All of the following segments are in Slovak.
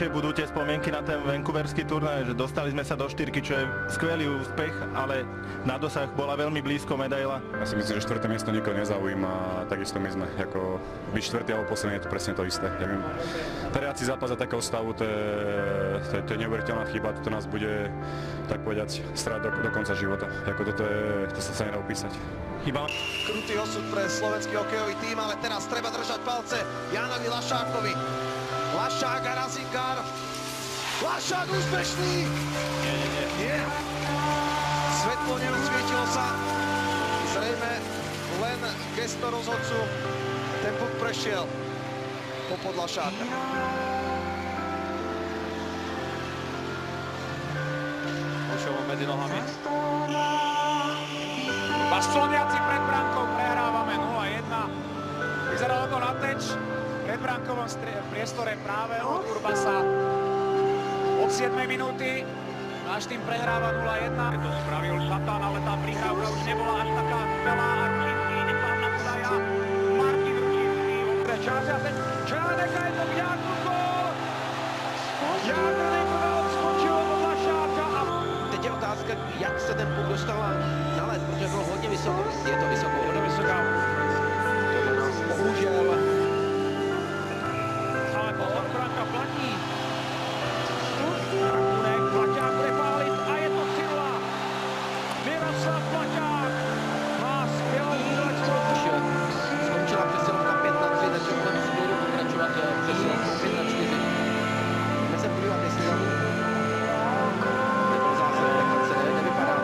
najkrajšie budú tie spomienky na ten vancouverský turnaj, že dostali sme sa do štyrky, čo je skvelý úspech, ale na dosah bola veľmi blízko medaila. Ja si myslím, že 4. miesto nikoho nezaujíma, takisto my sme ako byť 4. alebo posledný je to presne to isté. Ja viem, periaci zápas za takého stavu, to je neuveriteľná chyba, to nás bude, tak povedať, stráť do konca života. Ako to sa nedá opísať. Chyba. Krutý osud pre slovenský hokejový tým, ale teraz treba držať palce Jánovi Lašákovi. Lašák a Razingár. Lašák úspešný! Nie. Svetlo neosvietilo sa. Zrejme len gesto rozhodcu. Ten puk prešiel popod Lašáka. Ošovo medzi nohami. Baščoniaci pred bránkou prehrávame 0-1. Vyzeralo to na teč. Pred bránkovom priestore práve od Urbasa. Od 7. minúty náš tým prehráva 0-1. To spravil Satan, ale tá prihrávka už nebola až taká veľa. Arkinský, nepávna podaja. Martin Ružinský. Čas a teď Čáneka je to Jákov gól. Jákov odskočil od Lašáka. Teď je otázka, jak se ten puk dostal na led, protože bylo hodně vysoko. Je to vysoko, hodně vysoká. Bohužel. Ale pozor, bránka platí. Rakunek, Plaťák bude pálit a je to 3-0. Miroslav Plaťák má skvělou útočku. Skončila přesilovka 5-3, takže budeme si budu pokračovat přesilovkou 5-4. Jdeme se podívat, jestli tam nebyl zásad, tak se nevypadá.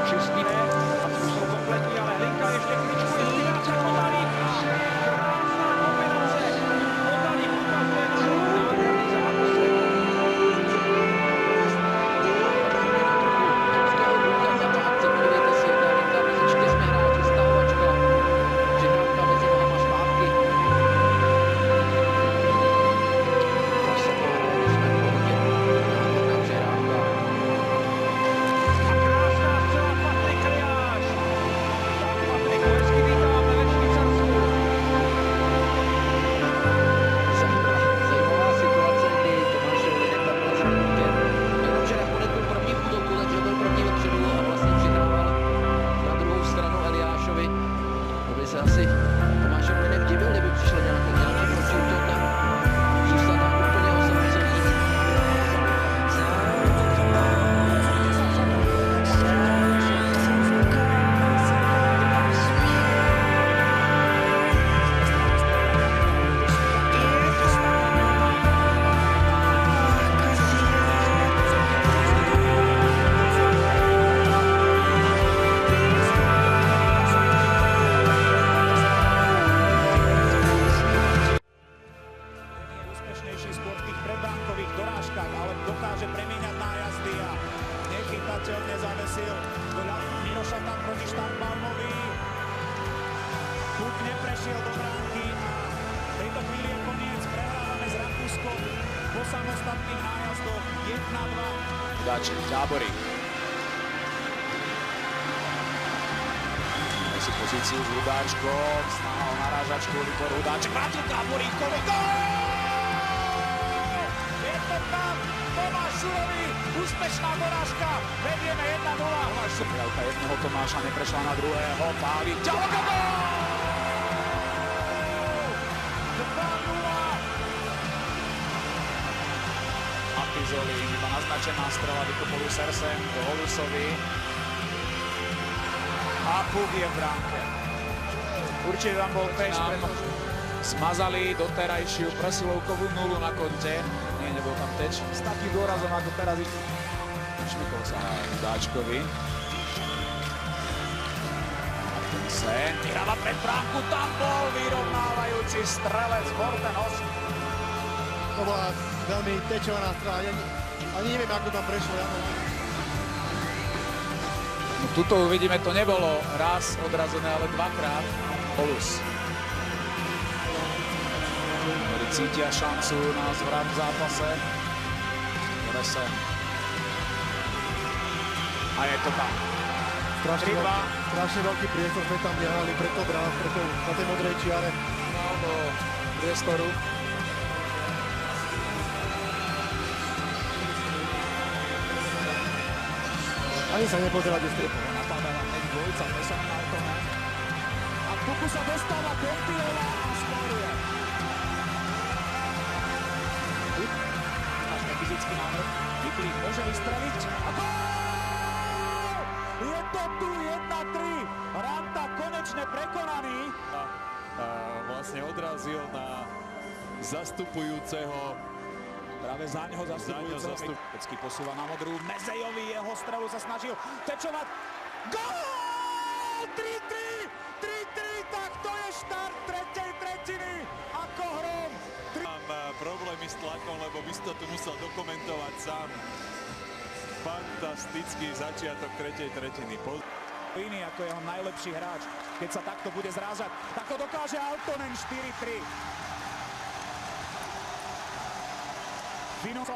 Čistý ne, a už jsou kompletní, ale Hlinka ještě chvíličku je Stináčka Kotalík. Krásná kombinace. Kotalík ukazuje nádherný zápas. Asi Tomášovi nevdivil, kdyby přišel nějaký protiútok a zůstal tam úplně osamocený. Predbránkových dorážkach, ale dokáže premieňať nájazdy a nechytateľne zavesil do ľavku Miroša tam proti Štambalmovi. Puk neprešiel do bránky a v tejto chvíli je koniec. Prehrávame s Rakúskom po samostatných nájazdoch 1-2. Dáček, Ďáborík. Máme si pozíciu s Rudáčkom, snaha o narážačku, Libor Rudáček, vrátil Ďáboríkovi, gól! Tam Tomáš Šurový, úspešná dorážka, vedieme 1-0. Priavka jedného Tomáša neprešla na druhého, páli, ďaleko gól! 2-0. Apizoli, iba naznačená strela, vykopolú Sersen do Holusovi. A Puk je v bránke. Určite tam bol tež smazali doterajšiu presilovkovú nulu na konte. Nie, nebol tam teč. S takým dôrazom, ako teraz šmykol sa Dáčkovi. Martinsen, vyhráva pred bránku, tam bol vyrovnávajúci strelec Vortenhos. To bola veľmi tečovaná strela, ani neviem, ako tam prešlo. No, tuto uvidíme, to nebolo raz odrazené, ale dvakrát. Holus. Ktorí cítia šancu na zvrat v zápase. Resen. A je to tam. Strašne veľký priestor sme tam nehali, preto brán, preto na tej modrej čiare. Do priestoru. Ani sa nepozerať do striepu. Napadáva hneď dvojica, Messon a Altonen. A k puku sa dostáva Kontilová a skóruje. Až ten fyzický návrh. Vyklík môže vystreliť. A gól! Je to tu 1-3. Ranta konečne prekonaný. Vlastne odrazil na zastupujúceho. Práve za neho zastupujúceho. Pecký posúva na modrú. Mezejovi jeho strelu sa snažil tečovať. Gól! 3-3! 3-3! Tak to je štart tretej tretiny. Ako hrom. Mám problémy s tlakom, lebo by si to tu musel dokumentovať sám. Fantastický začiatok tretej tretiny. Iný ako jeho najlepší hráč. Keď sa takto bude zrážať, tak to dokáže Altonen 4-3. Vino sa